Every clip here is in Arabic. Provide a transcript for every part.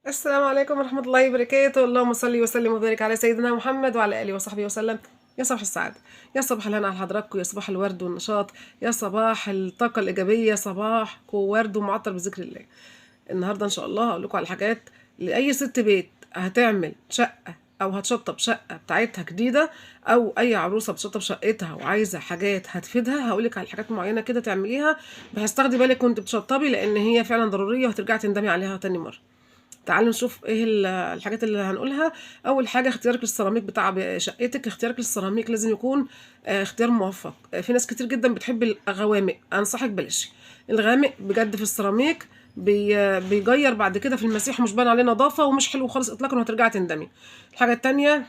السلام عليكم ورحمة الله وبركاته. اللهم صل وسلم وبارك على سيدنا محمد وعلى آله وصحبه وسلم. يا صباح السعادة، يا صباح الهنا على حضراتكم، يا صباح الورد والنشاط، يا صباح الطاقة الإيجابية، صباحكم ورد ومعطر بذكر الله. النهاردة إن شاء الله هقول لكم على حاجات لأي ست بيت هتعمل شقة أو هتشطب شقة بتاعتها جديدة، أو أي عروسة بتشطب شقتها وعايزة حاجات هتفيدها. هقولك على حاجات معينة كده تعمليها بحيث تاخدي بالك وانت بتشطبي، لأن هي فعلا ضرورية وهترجعي تندمي عليها تاني مرة. تعالوا نشوف ايه الحاجات اللي هنقولها. اول حاجه اختيارك للسيراميك بتاع شقتك. اختيارك للسيراميك لازم يكون اختيار موفق. في ناس كتير جدا بتحب الغوامق، انصحك بلاش الغامق بجد في السيراميك. بيغير بعد كده في المسيح ومش باين عليه نظافه ومش حلو خالص اطلاقا وهترجعي تندمي. الحاجه التانية،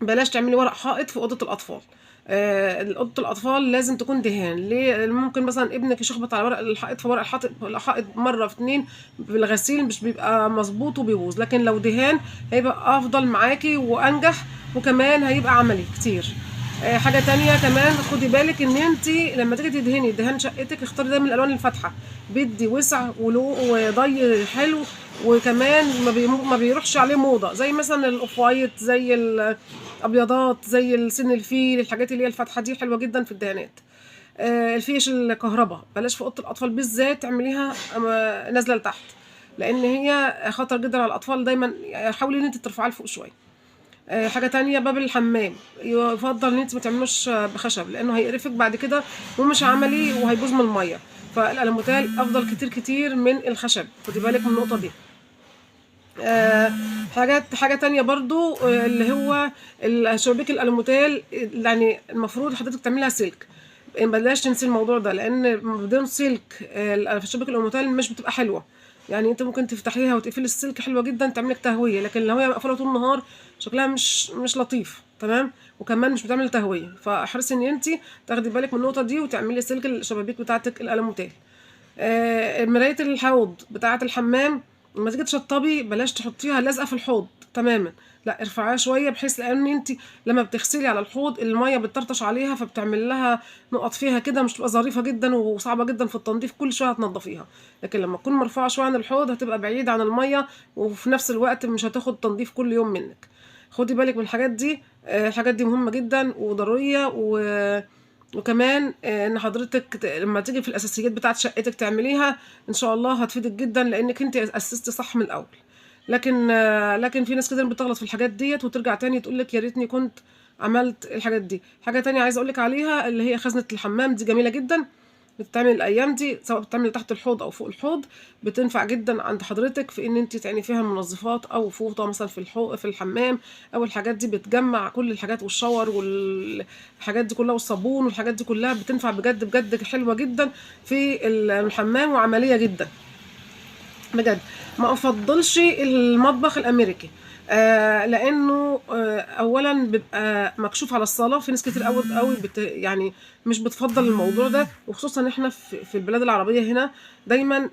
بلاش تعملي ورق حائط في اوضه الاطفال. اوضه الاطفال لازم تكون دهان. ليه؟ ممكن مثلا ابنك يشخبط على ورق الحائط، فورق الحائط مره في اتنين بالغسيل مش بيبقى مظبوط وبيبوظ. لكن لو دهان هيبقى افضل معاكي وانجح، وكمان هيبقى عملي كتير. حاجه تانية كمان خدي بالك ان انت لما تيجي تدهني دهان شقتك اختاري دايما الالوان الفاتحه، بيدي وسع وضي حلو، وكمان ما بيروحش عليه موضه، زي مثلا الاوف وايت، زي الابيضات، زي السن الفيل. الحاجات اللي هي الفاتحه دي حلوه جدا في الدهانات. الفيش الكهرباء بلاش في اوضه الاطفال بالذات تعمليها نازله لتحت، لان هي خطر جدا على الاطفال. دايما حاولي ان انت ترفعيه لفوق شويه. حاجه تانية، باب الحمام يفضل ان انت ما تعملوش بخشب، لانه هيقرفك بعد كده ومش عملي وهيبوظ من الميه. فالالموتال افضل كتير كتير من الخشب، خدي بالك من النقطه دي. آه، حاجة تانية برضو، اللي هو الشبابيك الألوميتال، يعني المفروض حضرتك تعملها سلك. بلاش تنسي الموضوع ده، لأن بدون سلك في الشبابيك الألوميتال مش بتبقى حلوة. يعني انت ممكن تفتحيها وتقفلي السلك حلوة جدا تعملك تهوية، لكن لو هي مقفولة طول النهار شكلها مش لطيف تمام، وكمان مش بتعمل تهوية. فاحرصي ان انت تاخدي بالك من النقطة دي وتعملي سلك الشبابيك بتاعتك الألوميتال. مراية الحوض بتاعة الحمام لما تيجي تشطبي بلاش تحطيها لازقة في الحوض تماما، لا ارفعيها شوية، بحيث لان انت لما بتغسلي على الحوض المية بتطرطش عليها فبتعمل لها نقط فيها كده، مش تبقى ظريفة جدا وصعبة جدا في التنظيف، كل شوية هتنضفيها. لكن لما تكون مرفوعة شوية عن الحوض هتبقى بعيدة عن المية، وفي نفس الوقت مش هتاخد تنظيف كل يوم منك. خدي بالك من الحاجات دي. الحاجات دي مهمة جدا وضرورية. وكمان ان حضرتك لما تيجي في الاساسيات بتاعت شقتك تعمليها ان شاء الله هتفيدك جدا، لانك انت اسستي صح من الاول. لكن في ناس كتير بتغلط في الحاجات ديت وترجع تاني تقول لك يا ريتني كنت عملت الحاجات دي. حاجه تانية عايزه اقول لك عليها، اللي هي خزنه الحمام دي جميله جدا، بتتعمل الايام دي سواء بتتعمل تحت الحوض او فوق الحوض. بتنفع جدا عند حضرتك في ان انت تعيني فيها المنظفات او فوطه مثلا في الحمام، او الحاجات دي بتجمع كل الحاجات، والشاور والحاجات دي كلها والصابون والحاجات دي كلها بتنفع بجد بجد، حلوه جدا في الحمام وعمليه جدا بجد. ما افضلش المطبخ الامريكي، لانه اولا بيبقى مكشوف على الصاله. في ناس كتير قوي قوي يعني مش بتفضل الموضوع ده، وخصوصا احنا في البلاد العربيه هنا دايما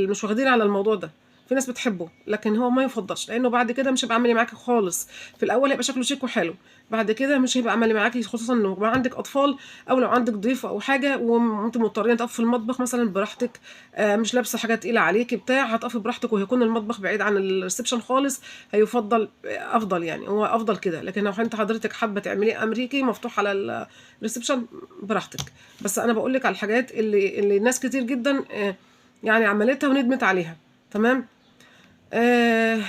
مش واخدين على الموضوع ده. في ناس بتحبه لكن هو ما يفضلش، لانه بعد كده مش هيبقى عملي معاكي خالص. في الاول هيبقى شكله شيك وحلو، بعد كده مش هيبقى عملي معاكي، خصوصا انه ما عندك اطفال او لو عندك ضيف او حاجه وانت مضطرين تقفي في المطبخ مثلا براحتك. مش لابسه حاجه تقيله عليكي بتاع، هتقفي براحتك وهيكون المطبخ بعيد عن الريسبشن خالص. هيفضل افضل، يعني هو افضل كده. لكن لو انت حضرتك حابه تعمليه امريكي مفتوح على الريسبشن براحتك. بس انا بقول لك على الحاجات اللي ناس كتير جدا يعني عملتها وندمت عليها تمام.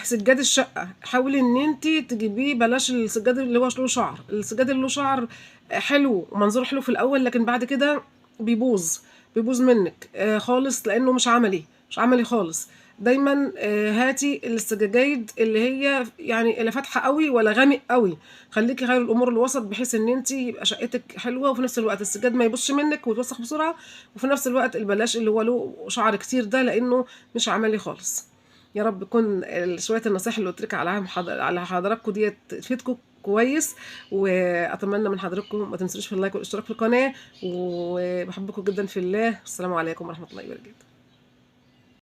سجاد الشقه حاولي ان انت تجيبيه، بلاش السجاد اللي هو له شعر. السجاد اللي له شعر حلو ومنظره حلو في الاول، لكن بعد كده بيبوظ منك خالص، لانه مش عملي خالص. دايما هاتي السجاجيد اللي هي يعني لا فاتحه قوي ولا غامق قوي. خليكي خير الامور الوسط، بحيث ان انت يبقى شقتك حلوه وفي نفس الوقت السجاد ما يبصش منك ويتوسخ بسرعه، وفي نفس الوقت البلاش اللي هو له شعر كتير ده، لانه مش عملي خالص. يا رب يكون شويه النصائح اللي قلت لك على حضراتكم ديت تفيدكم كويس. واتمنى من حضراتكم ما تنسوش في اللايك والاشتراك في القناه، وبحبكم جدا في الله. السلام عليكم ورحمه الله وبركاته.